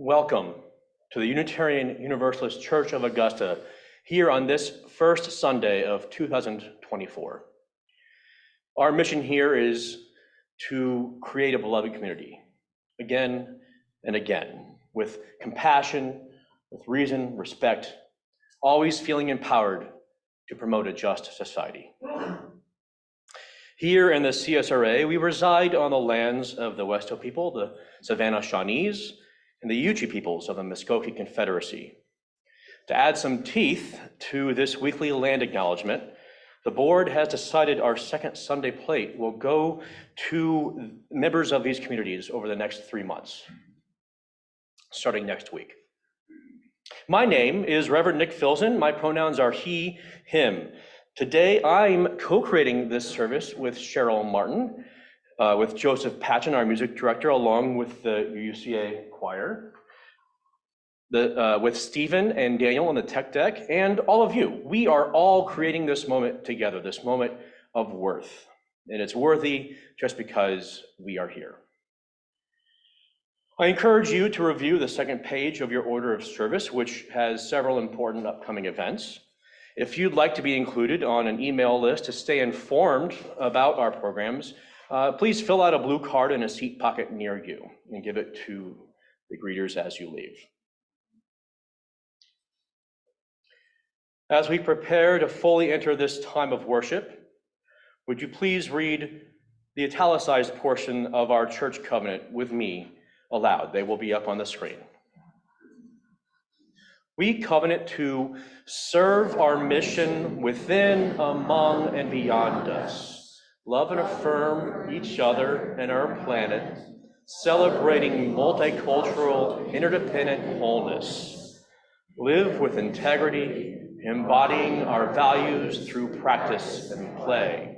Welcome to the Unitarian Universalist Church of Augusta here on this first Sunday of 2024. Our mission here is to create a beloved community again and again with compassion, with reason, respect, always feeling empowered to promote a just society. Here in the CSRA, we reside on the lands of the Westo people, the Savannah Shawnees, and the Yuchi peoples of the Muskogee Confederacy. To add some teeth to this weekly land acknowledgement, the board has decided our second Sunday plate will go to members of these communities over the next 3 months, starting next week. My name is Rev Nic Filzen. My pronouns are he, him. Today, I'm co-creating this service with Cheryl Martin, with Josef, Patchen, our music director, along with the UCA choir, with Stephen and Daniel on the tech deck, and all of you. We are all creating this moment together, this moment of worth. And it's worthy just because we are here. I encourage you to review the second page of your order of service, which has several important upcoming events. If you'd like to be included on an email list to stay informed about our programs, please fill out a blue card in a seat pocket near you and give it to the greeters as you leave. As we prepare to fully enter this time of worship, would you please read the italicized portion of our church covenant with me aloud? They will be up on the screen. We covenant to serve our mission within, among, and beyond us. Love and affirm each other and our planet, celebrating multicultural, interdependent wholeness. Live with integrity, embodying our values through practice and play.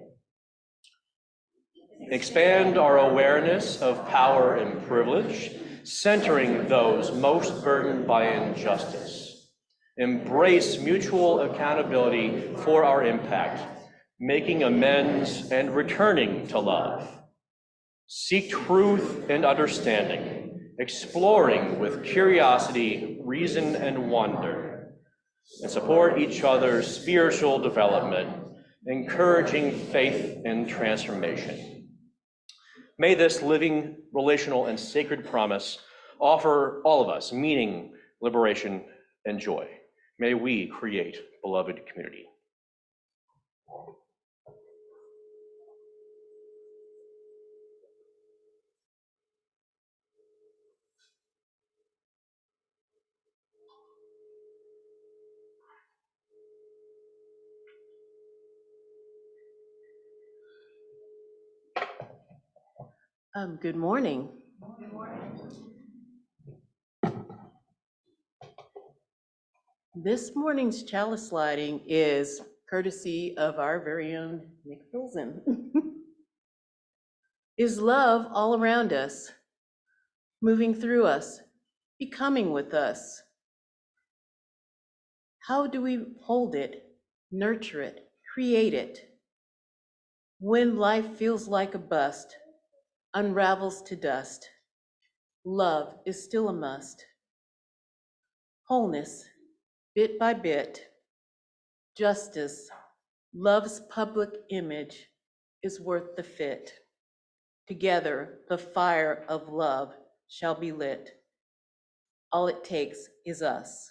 Expand our awareness of power and privilege, centering those most burdened by injustice. Embrace mutual accountability for our impact, making amends and returning to love. Seek truth and understanding, exploring with curiosity, reason, and wonder, and support each other's spiritual development, encouraging faith and transformation. May this living, relational, and sacred promise offer all of us meaning, liberation, and joy. May we create beloved community. Good morning. Good morning. This morning's chalice lighting is courtesy of our very own Nic Filzen. Is love all around us, moving through us, becoming with us? How do we hold it, nurture it, create it? When life feels like a bust, unravels to dust, love is still a must. Wholeness, bit by bit, justice, love's public image is worth the fit. Together, the fire of love shall be lit. All it takes is us.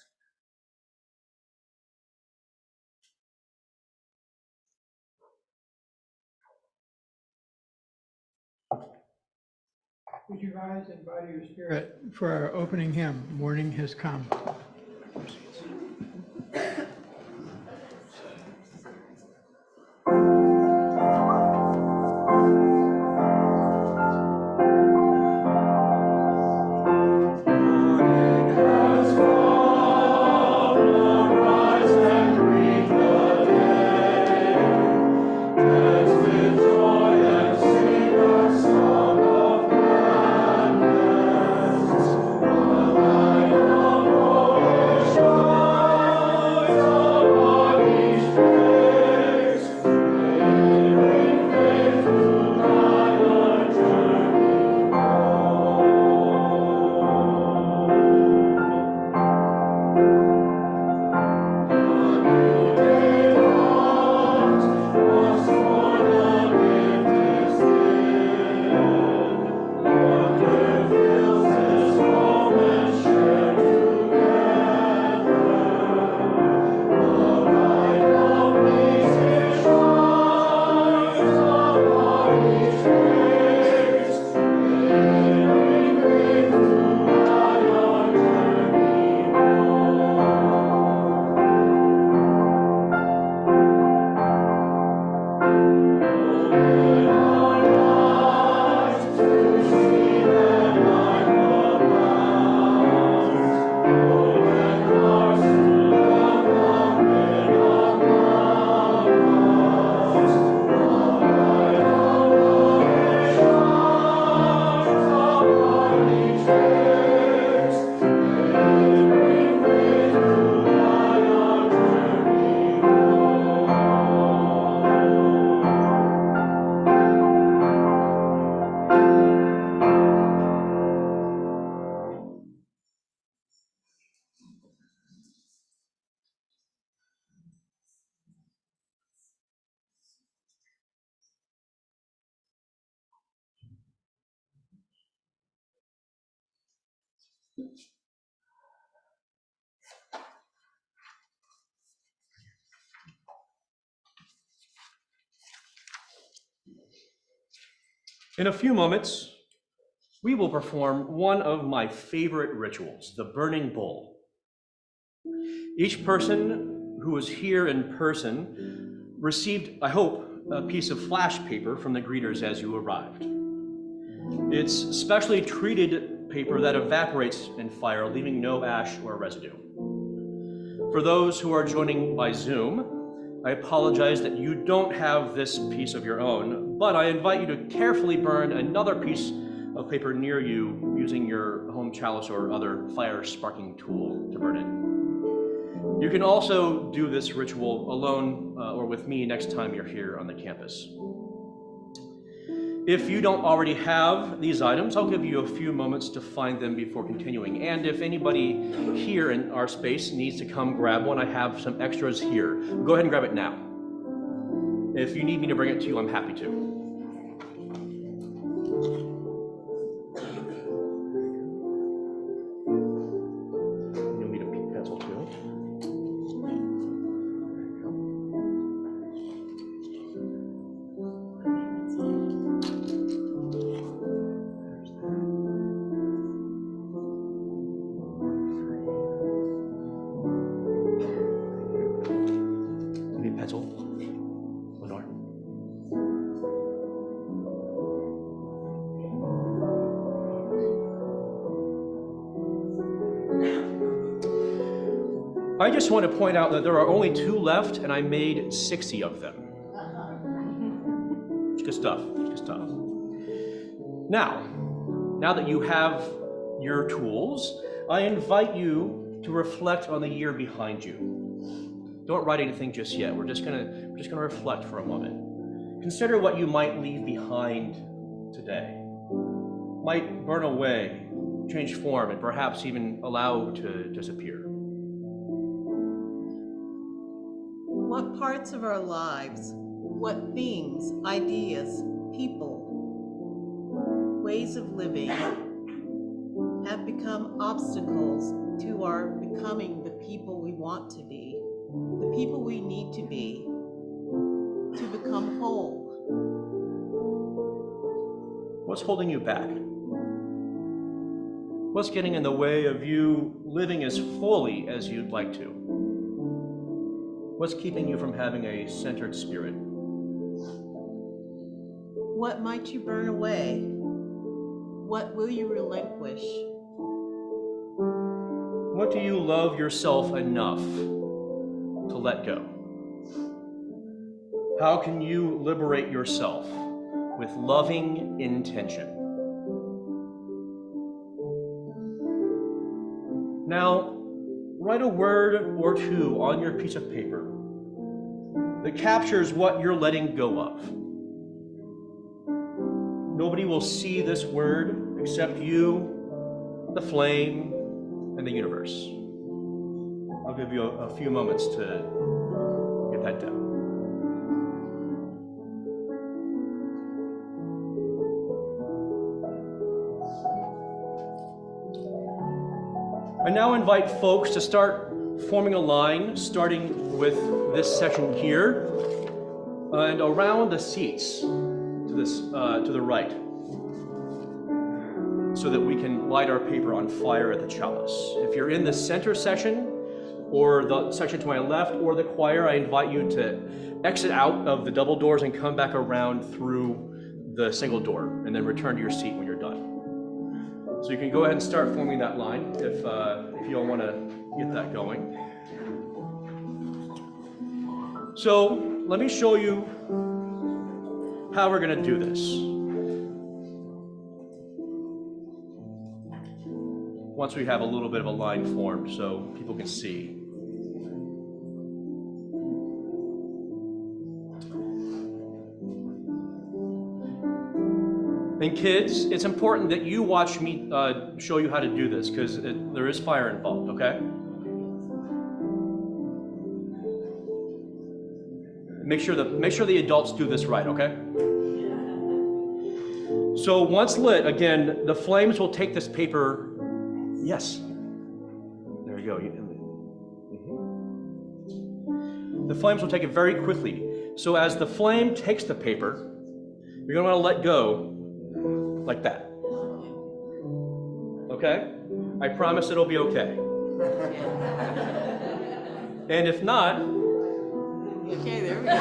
Would you rise and bow to your spirit for our opening hymn, Morning Has Come. Oh In a few moments, we will perform one of my favorite rituals, the burning bowl. Each person who was here in person received, I hope, a piece of flash paper from the greeters as you arrived. It's specially treated paper that evaporates in fire, leaving no ash or residue. For those who are joining by Zoom, I apologize that you don't have this piece of your own, but I invite you to carefully burn another piece of paper near you using your home chalice or other fire-sparking tool to burn it. You can also do this ritual alone or with me next time you're here on the campus. If you don't already have these items, I'll give you a few moments to find them before continuing. And if anybody here in our space needs to come grab one, I have some extras here. Go ahead and grab it now. If you need me to bring it to you, I'm happy to. I just want to point out that there are only 2 left, and I made 60 of them. It's good stuff. It's good stuff. Now that you have your tools, I invite you to reflect on the year behind you. Don't write anything just yet. We're just gonna reflect for a moment. Consider what you might leave behind today. Might burn away, change form, and perhaps even allow to disappear. What parts of our lives, what things, ideas, people, ways of living have become obstacles to our becoming the people we want to be, the people we need to be, to become whole? What's holding you back? What's getting in the way of you living as fully as you'd like to? What's keeping you from having a centered spirit? What might you burn away? What will you relinquish? What do you love yourself enough to let go? How can you liberate yourself with loving intention? Now, write a word or 2 on your piece of paper that captures what you're letting go of. Nobody will see this word except you, the flame, and the universe. I'll give you a few moments to get that done. I now invite folks to start forming a line, starting with this section here, and around the seats to the right, so that we can light our paper on fire at the chalice. If you're in the center section, or the section to my left, or the choir, I invite you to exit out of the double doors and come back around through the single door, and then return to your seat when you're done. So you can go ahead and start forming that line if you all want to get that going. So let me show you how we're going to do this. Once we have a little bit of a line formed so people can see. And kids, it's important that you watch me show you how to do this, because there is fire involved, okay? Make sure the adults do this right, okay? So once lit, again, the flames will take this paper Yes. There you go. The flames will take it very quickly. So as the flame takes the paper, you're going to want to let go like that. Okay? I promise it'll be okay. And if not, Okay, there we go.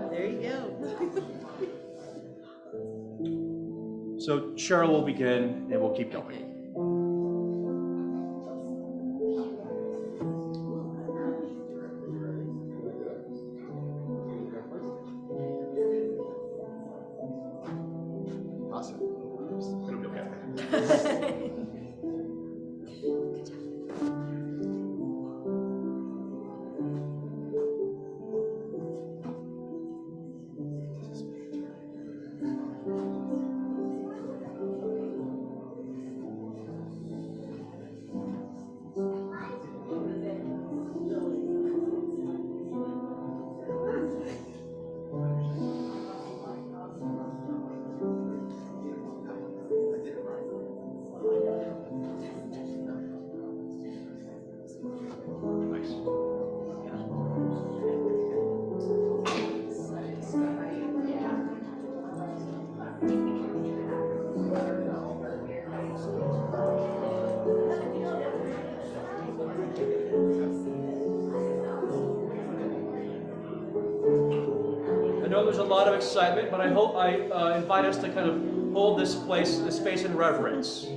There you go. so Cheryl will begin and we'll keep going. Awesome. It'll be okay. Nice. I know there's a lot of excitement, but I hope I invite us to kind of hold this space in reverence.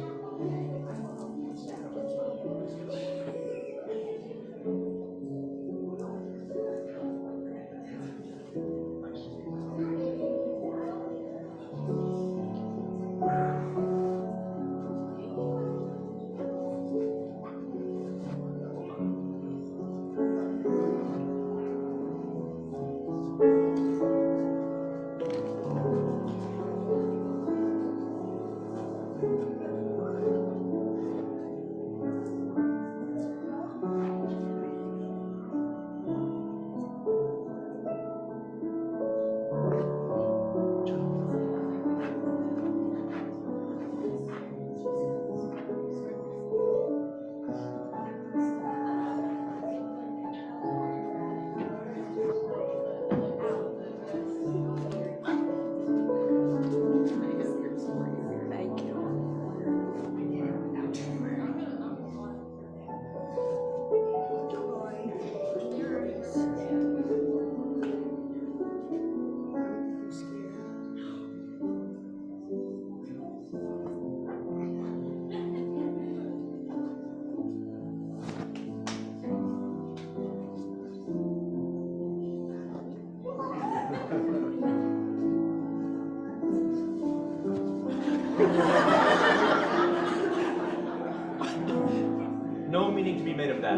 No meaning to be made of that.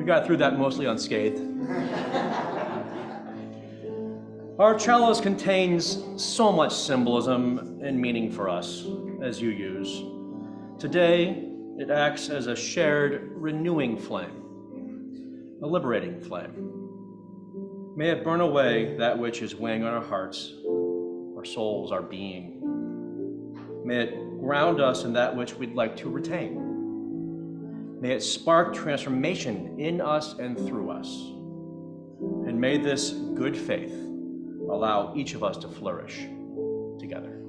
We got through that mostly unscathed. Our chalice contains so much symbolism and meaning for us, as you use. Today, it acts as a shared, renewing flame, a liberating flame. May it burn away that which is weighing on our hearts, our souls, our being. May it ground us in that which we'd like to retain. May it spark transformation in us and through us. And may this good faith allow each of us to flourish together.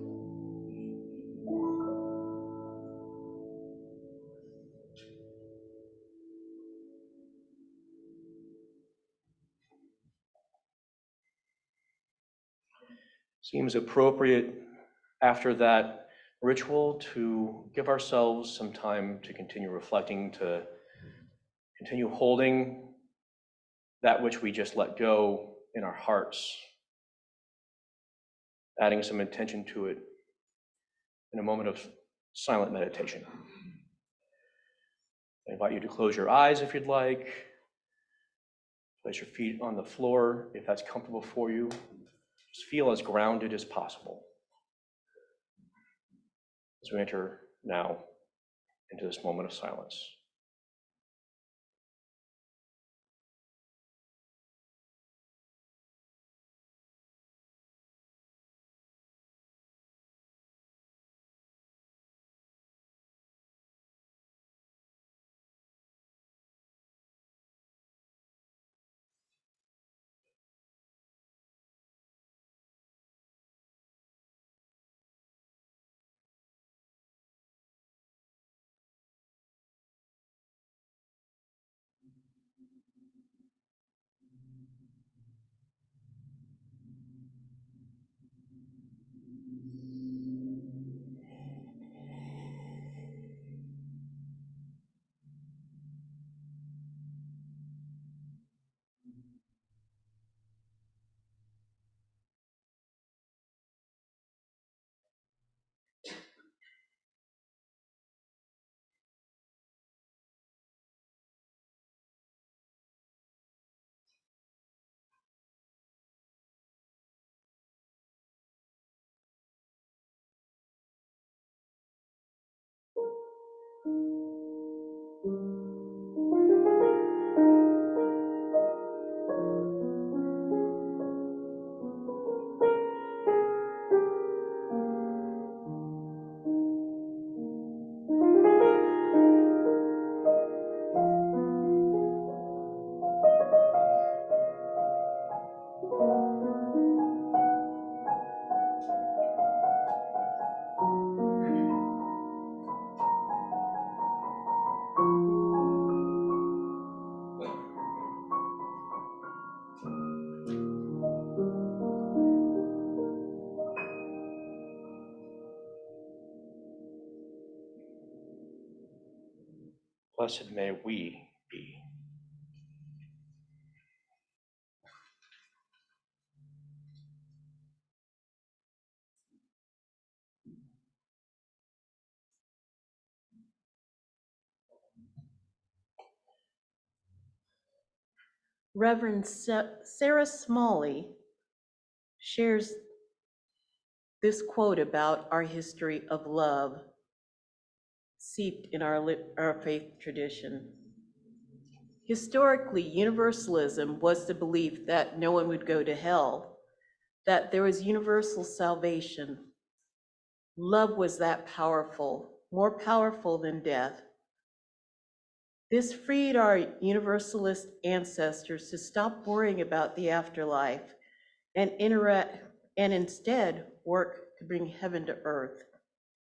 Seems appropriate after that ritual to give ourselves some time to continue reflecting, to continue holding that which we just let go in our hearts, adding some intention to it in a moment of silent meditation. I invite you to close your eyes if you'd like. Place your feet on the floor if that's comfortable for you. Just feel as grounded as possible as we enter now into this moment of silence. Blessed may we be. Reverend Sarah Smalley shares this quote about our history of love seeped in our faith tradition. Historically, universalism was the belief that no one would go to hell, that there was universal salvation. Love was that powerful, more powerful than death. This freed our universalist ancestors to stop worrying about the afterlife and instead work to bring heaven to earth.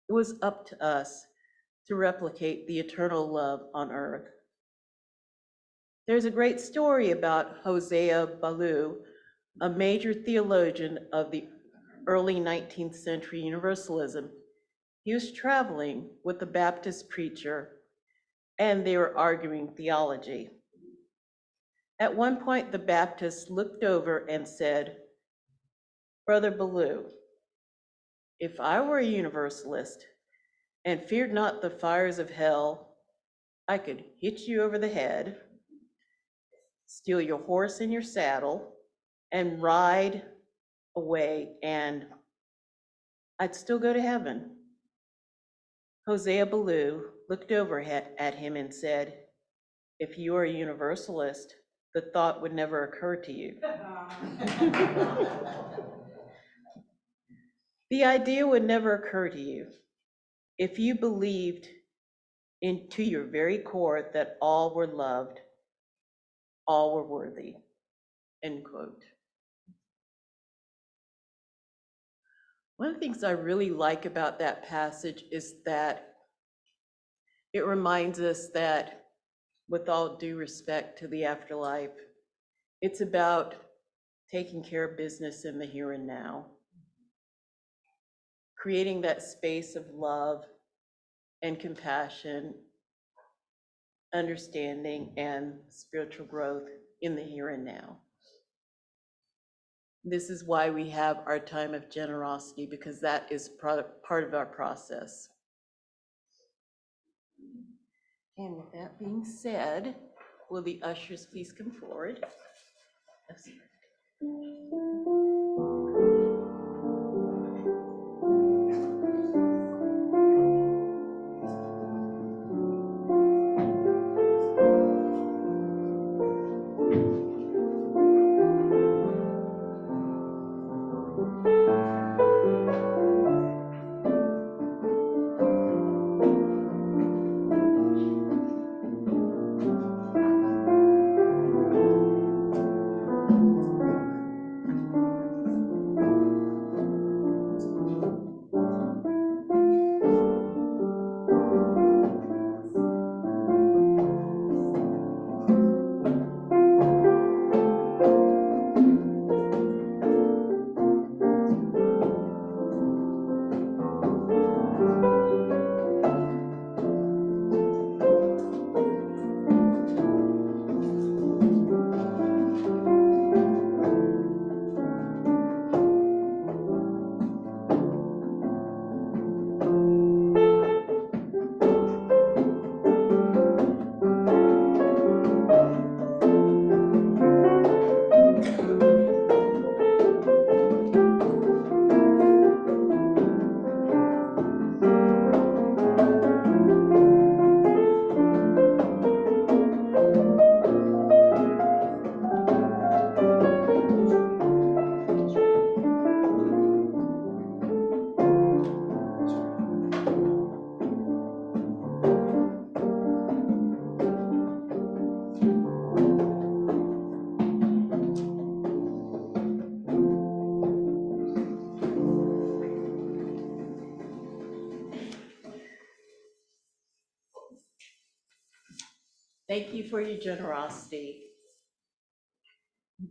It was up to us to replicate the eternal love on earth. There's a great story about Hosea Ballou, a major theologian of the early 19th century Universalism. He was traveling with a Baptist preacher, and they were arguing theology. At one point, the Baptist looked over and said, "Brother Ballou, if I were a Universalist and feared not the fires of hell, I could hit you over the head." steal your horse and your saddle, and ride away, and I'd still go to heaven. Hosea Ballou looked over at him and said, if you are a universalist, the thought would never occur to you. The idea would never occur to you if you believed into your very core that all were loved, all were worthy, end quote. One of the things I really like about that passage is that it reminds us that, with all due respect to the afterlife, it's about taking care of business in the here and now, creating that space of love and compassion, understanding, and spiritual growth in the here and now. This is why we have our time of generosity, because that is part of our process. And with that being said, will the ushers please come forward? Thank you for your generosity.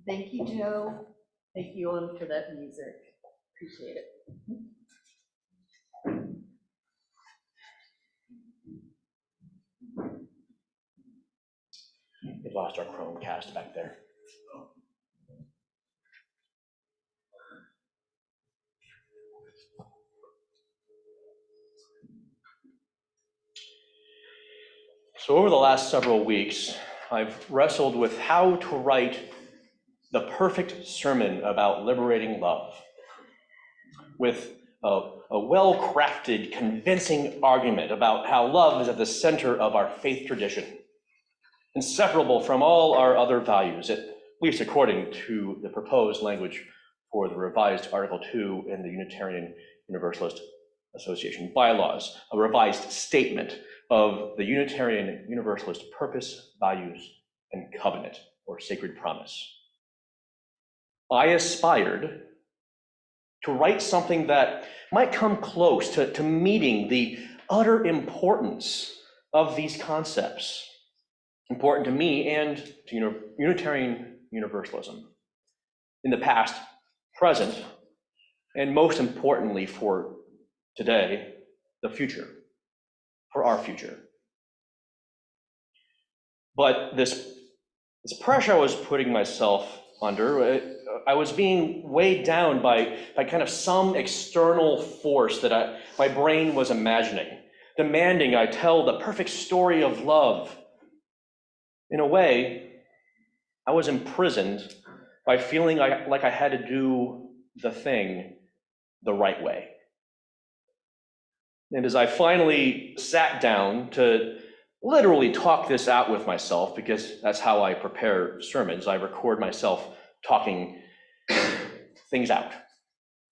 Thank you, Joe. Thank you, Owen, for that music. Appreciate it. We lost our Chromecast back there. So over the last several weeks, I've wrestled with how to write the perfect sermon about liberating love, with a well-crafted, convincing argument about how love is at the center of our faith tradition, inseparable from all our other values, at least according to the proposed language for the revised Article 2 in the Unitarian Universalist Association bylaws, a revised statement of the Unitarian Universalist purpose, values, and covenant, or sacred promise. I aspired to write something that might come close to meeting the utter importance of these concepts, important to me and to Unitarian Universalism in the past, present, and most importantly for today, the future, for our future. But this pressure I was putting myself under, I was being weighed down by kind of some external force that my brain was imagining, demanding I tell the perfect story of love. In a way, I was imprisoned by feeling like I had to do the thing the right way. And as I finally sat down to literally talk this out with myself, because that's how I prepare sermons, I record myself talking things out.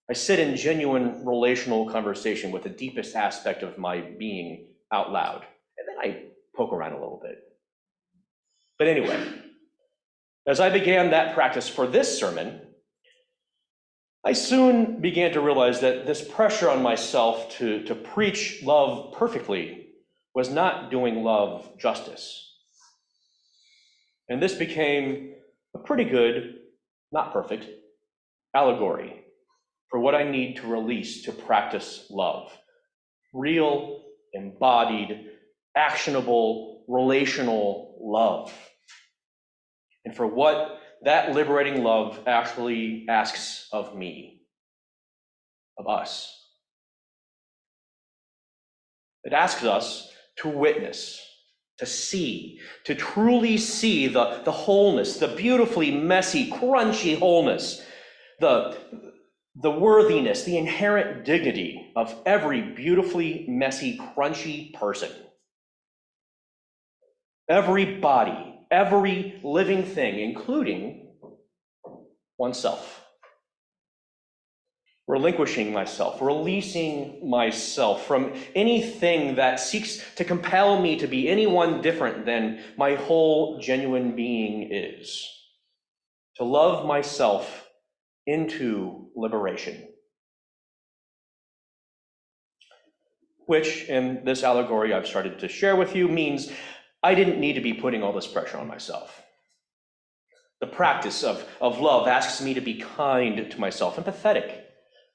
I sit in genuine relational conversation with the deepest aspect of my being out loud, and then I poke around a little bit. But anyway, as I began that practice for this sermon, I soon began to realize that this pressure on myself to preach love perfectly was not doing love justice. And this became a pretty good, not perfect, allegory for what I need to release to practice love. Real, embodied, actionable, relational love. And for what that liberating love actually asks of me, of us. It asks us to witness, to see, to truly see the wholeness, the beautifully messy, crunchy wholeness, the worthiness, the inherent dignity of every beautifully messy, crunchy person. Every body, every living thing, including oneself. Relinquishing myself, releasing myself from anything that seeks to compel me to be anyone different than my whole genuine being is. To love myself into liberation. Which, in this allegory I've started to share with you, means I didn't need to be putting all this pressure on myself. The practice of love asks me to be kind to myself, empathetic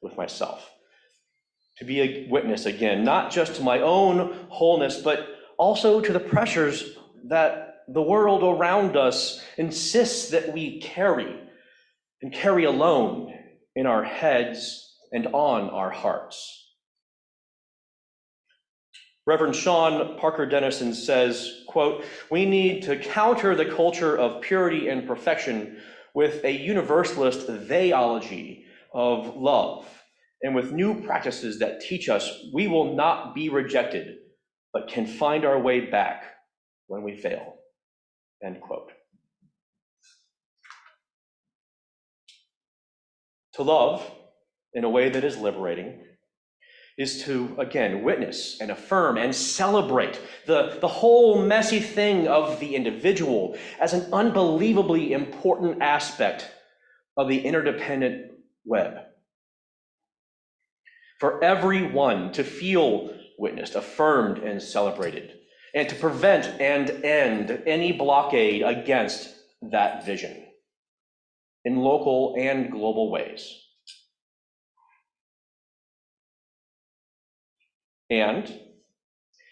with myself, to be a witness again, not just to my own wholeness, but also to the pressures that the world around us insists that we carry, and carry alone in our heads and on our hearts. Reverend Sean Parker Dennison says, quote, "We need to counter the culture of purity and perfection with a universalist theology of love, and with new practices that teach us we will not be rejected, but can find our way back when we fail," end quote. To love in a way that is liberating is to, again, witness and affirm and celebrate the whole messy thing of the individual as an unbelievably important aspect of the interdependent web. For everyone to feel witnessed, affirmed, and celebrated, and to prevent and end any blockade against that vision in local and global ways. And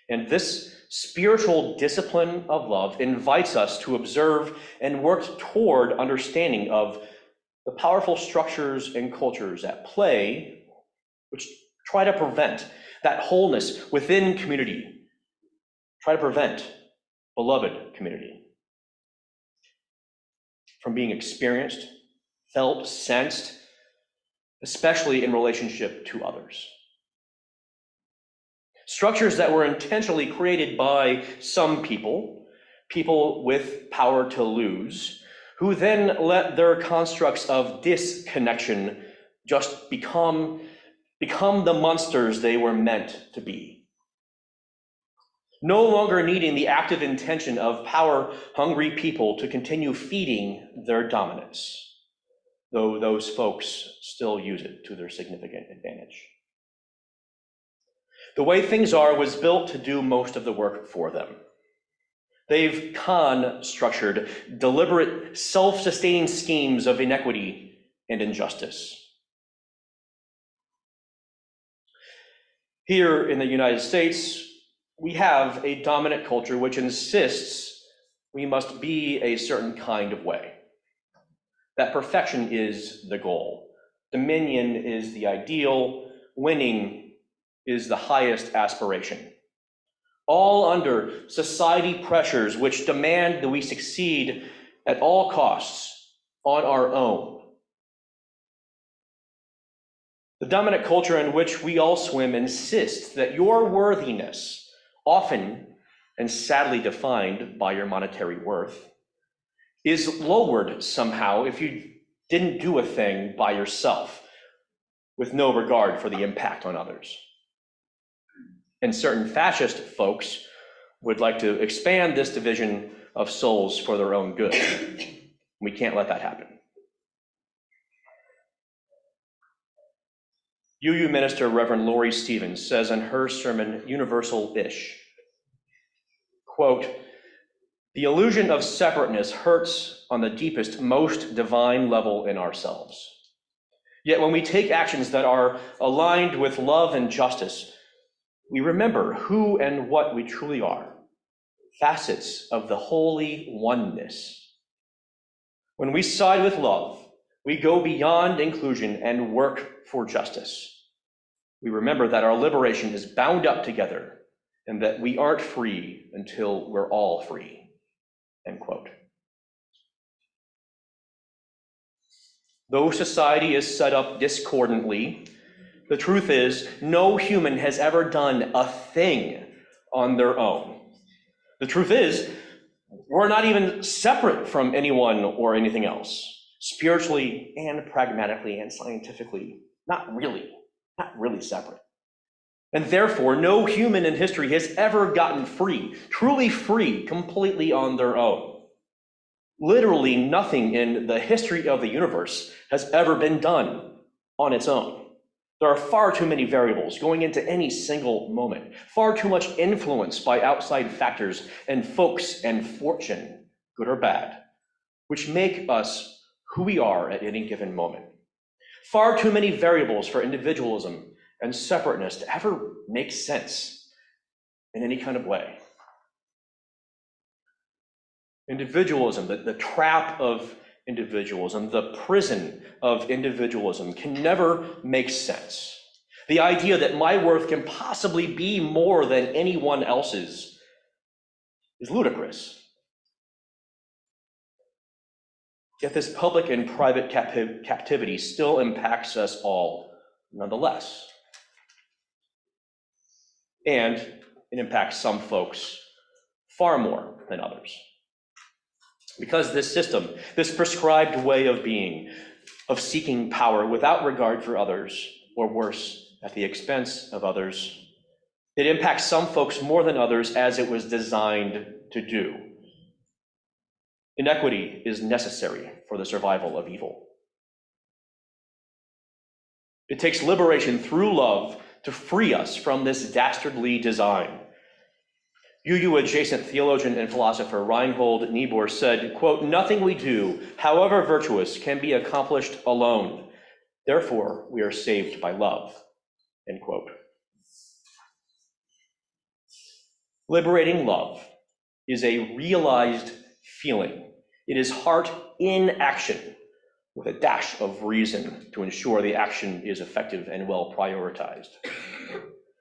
this spiritual discipline of love invites us to observe and work toward understanding of the powerful structures and cultures at play, which try to prevent that wholeness within community, try to prevent beloved community from being experienced, felt, sensed, especially in relationship to others. Structures that were intentionally created by some people with power to lose, who then let their constructs of disconnection just become the monsters they were meant to be. No longer needing the active intention of power-hungry people to continue feeding their dominance, though those folks still use it to their significant advantage. The way things are was built to do most of the work for them. They've constructed deliberate, self-sustaining schemes of inequity and injustice. Here in the United States, we have a dominant culture which insists we must be a certain kind of way, that perfection is the goal, dominion is the ideal, winning is the highest aspiration. All under society pressures which demand that we succeed at all costs on our own. The dominant culture in which we all swim insists that your worthiness, often and sadly defined by your monetary worth, is lowered somehow if you didn't do a thing by yourself with no regard for the impact on others. And certain fascist folks would like to expand this division of souls for their own good. We can't let that happen. UU minister Reverend Lori Stevens says in her sermon, Universal-ish, quote, "The illusion of separateness hurts on the deepest, most divine level in ourselves. Yet when we take actions that are aligned with love and justice, we remember who and what we truly are, facets of the holy oneness. When we side with love, we go beyond inclusion and work for justice. We remember that our liberation is bound up together and that we aren't free until we're all free," end quote. Though society is set up discordantly, the truth is no human has ever done a thing on their own. The truth is we're not even separate from anyone or anything else, spiritually and pragmatically and scientifically, not really separate. And therefore, no human in history has ever gotten free, truly free, completely on their own. Literally nothing in the history of the universe has ever been done on its own. There are far too many variables going into any single moment, far too much influence by outside factors and folks and fortune, good or bad, which make us who we are at any given moment. Far too many variables for individualism and separateness to ever make sense in any kind of way. Individualism, the trap of individualism, the prison of individualism can never make sense. The idea that my worth can possibly be more than anyone else's is ludicrous. Yet this public and private captivity still impacts us all nonetheless. And it impacts some folks far more than others. Because this system, this prescribed way of being, of seeking power without regard for others, or worse, at the expense of others, it impacts some folks more than others as it was designed to do. Inequity is necessary for the survival of evil. It takes liberation through love to free us from this dastardly design. UU adjacent theologian and philosopher Reinhold Niebuhr said, quote, "Nothing we do, however virtuous, can be accomplished alone. Therefore, we are saved by love," end quote. Liberating love is a realized feeling. It is heart in action with a dash of reason to ensure the action is effective and well prioritized.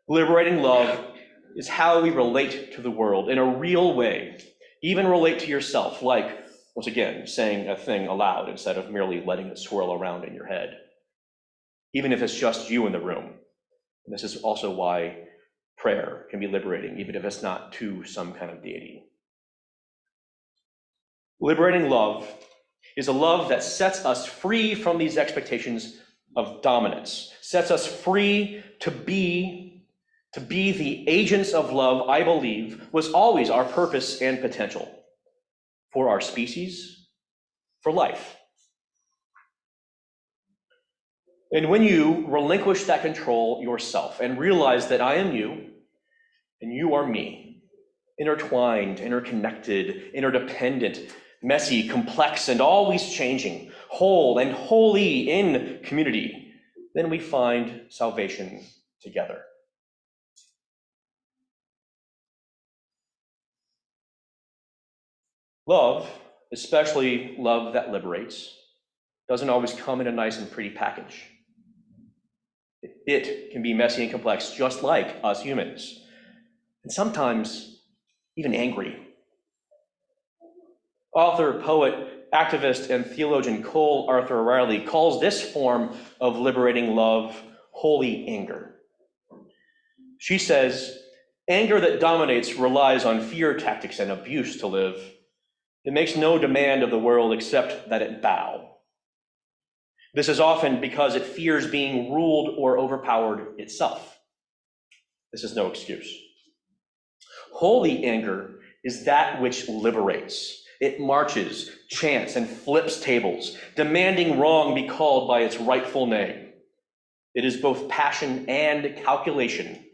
Liberating love is how we relate to the world in a real way, even relate to yourself, like, once again, saying a thing aloud instead of merely letting it swirl around in your head, even if it's just you in the room. And this is also why prayer can be liberating, even if it's not to some kind of deity. Liberating love is a love that sets us free from these expectations of dominance, sets us free to be the agents of love, I believe, was always our purpose and potential for our species, for life. And when you relinquish that control yourself and realize that I am you and you are me, intertwined, interconnected, interdependent, messy, complex, and always changing, whole and holy in community, then we find salvation together. Love, especially love that liberates, doesn't always come in a nice and pretty package. It can be messy and complex, just like us humans, and sometimes even angry. Author, poet activist and theologian Cole Arthur Riley calls this form of liberating love holy anger. She says, anger that dominates relies on fear tactics and abuse to live. It makes no demand of the world except that it bow. This is often because it fears being ruled or overpowered itself. This is no excuse. Holy anger is that which liberates. It marches, chants, and flips tables, demanding wrong be called by its rightful name. It is both passion and calculation,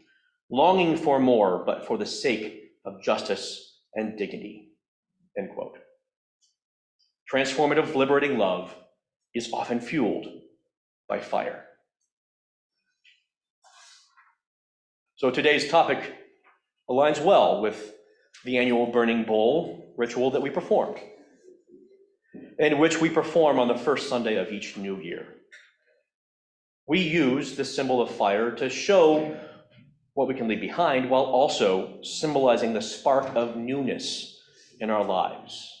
longing for more, but for the sake of justice and dignity, end quote. Transformative, liberating love is often fueled by fire. So today's topic aligns well with the annual burning bowl ritual that we performed, and which we perform on the first Sunday of each new year. We use the symbol of fire to show what we can leave behind while also symbolizing the spark of newness in our lives.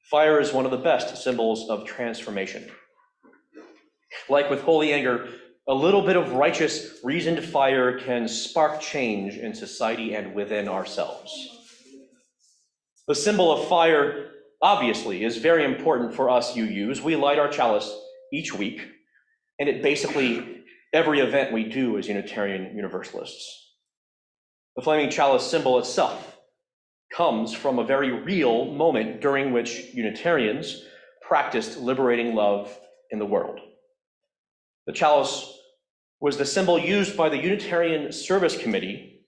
Fire is one of the best symbols of transformation. Like with holy anger, a little bit of righteous, reasoned fire can spark change in society and within ourselves. The symbol of fire, obviously, is very important for us UUs. We light our chalice each week, and at basically every event we do as Unitarian Universalists. The flaming chalice symbol itself comes from a very real moment during which Unitarians practiced liberating love in the world. The chalice was the symbol used by the Unitarian Service Committee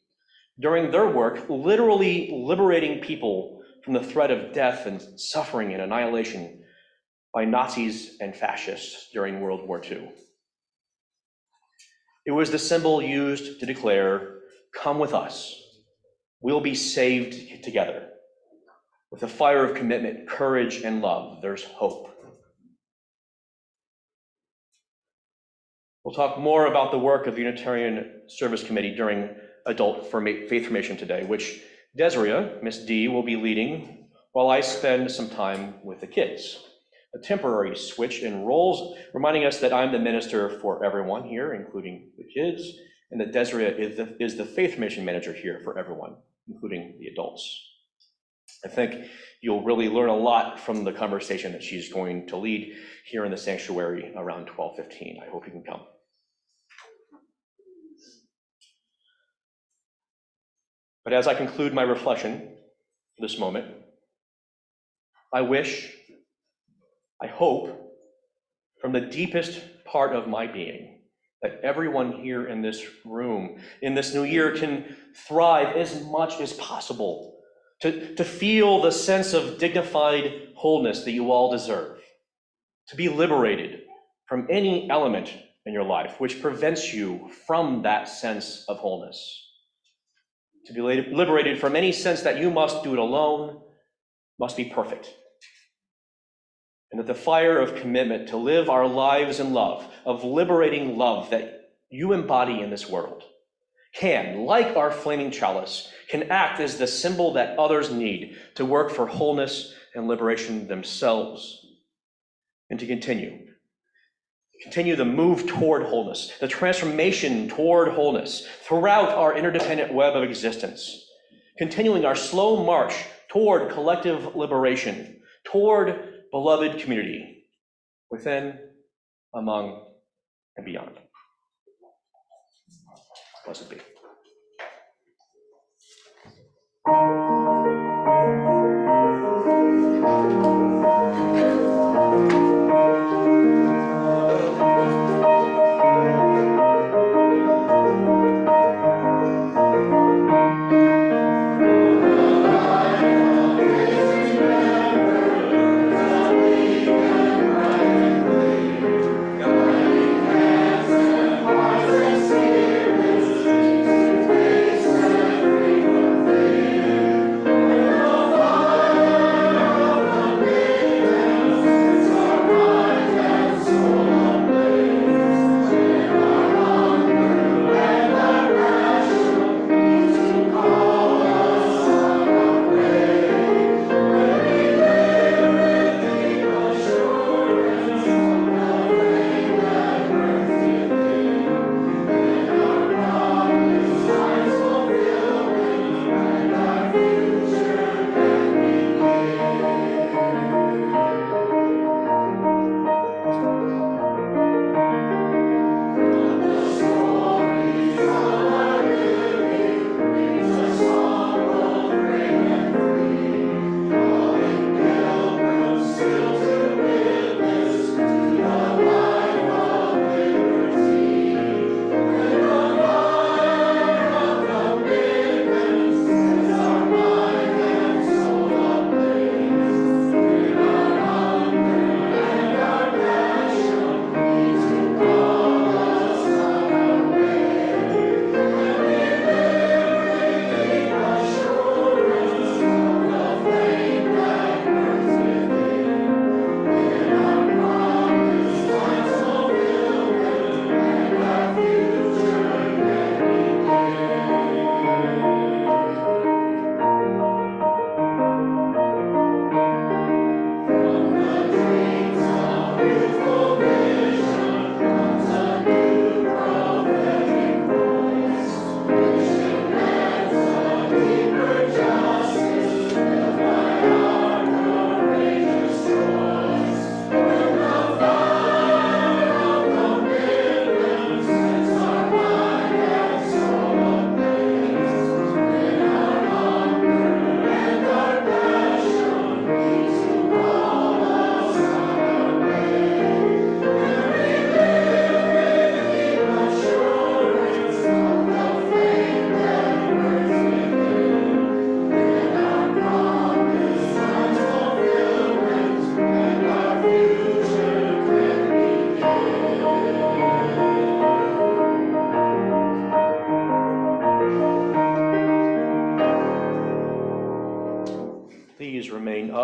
during their work, literally liberating people from the threat of death and suffering and annihilation by Nazis and fascists during World War II. It was the symbol used to declare, "Come with us. We'll be saved together. With a fire of commitment, courage, and love, there's hope." We'll talk more about the work of the Unitarian Service Committee during Adult Faith Formation today, which Desiree, Miss D, will be leading while I spend some time with the kids. A temporary switch in roles, reminding us that I'm the minister for everyone here, including the kids, and that Desiree is the Faith Formation manager here for everyone, including the adults. I think you'll really learn a lot from the conversation that she's going to lead here in the sanctuary around 12:15. I hope you can come. But as I conclude my reflection for this moment, I wish, I hope, from the deepest part of my being, that everyone here in this room, in this new year, can thrive as much as possible to feel the sense of dignified wholeness that you all deserve, to be liberated from any element in your life which prevents you from that sense of wholeness, to be liberated from any sense that you must do it alone, must be perfect, and that the fire of commitment to live our lives in love, of liberating love that you embody in this world, can, like our flaming chalice, can act as the symbol that others need to work for wholeness and liberation themselves, and to continue the move toward wholeness, the transformation toward wholeness throughout our interdependent web of existence, continuing our slow march toward collective liberation, toward beloved community, within, among, and beyond. Blessed be.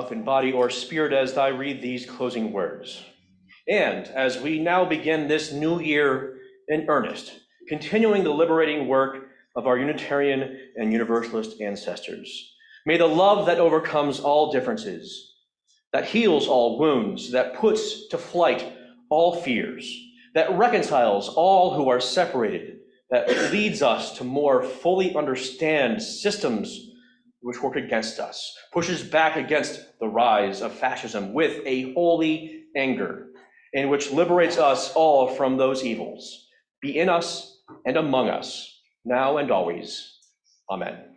yourself in body or spirit as I read these closing words. And as we now begin this new year in earnest, continuing the liberating work of our Unitarian and Universalist ancestors, may the love that overcomes all differences, that heals all wounds, that puts to flight all fears, that reconciles all who are separated, that leads us to more fully understand systems which work against us, pushes back against the rise of fascism with a holy anger, and which liberates us all from those evils, be in us and among us, now and always. Amen.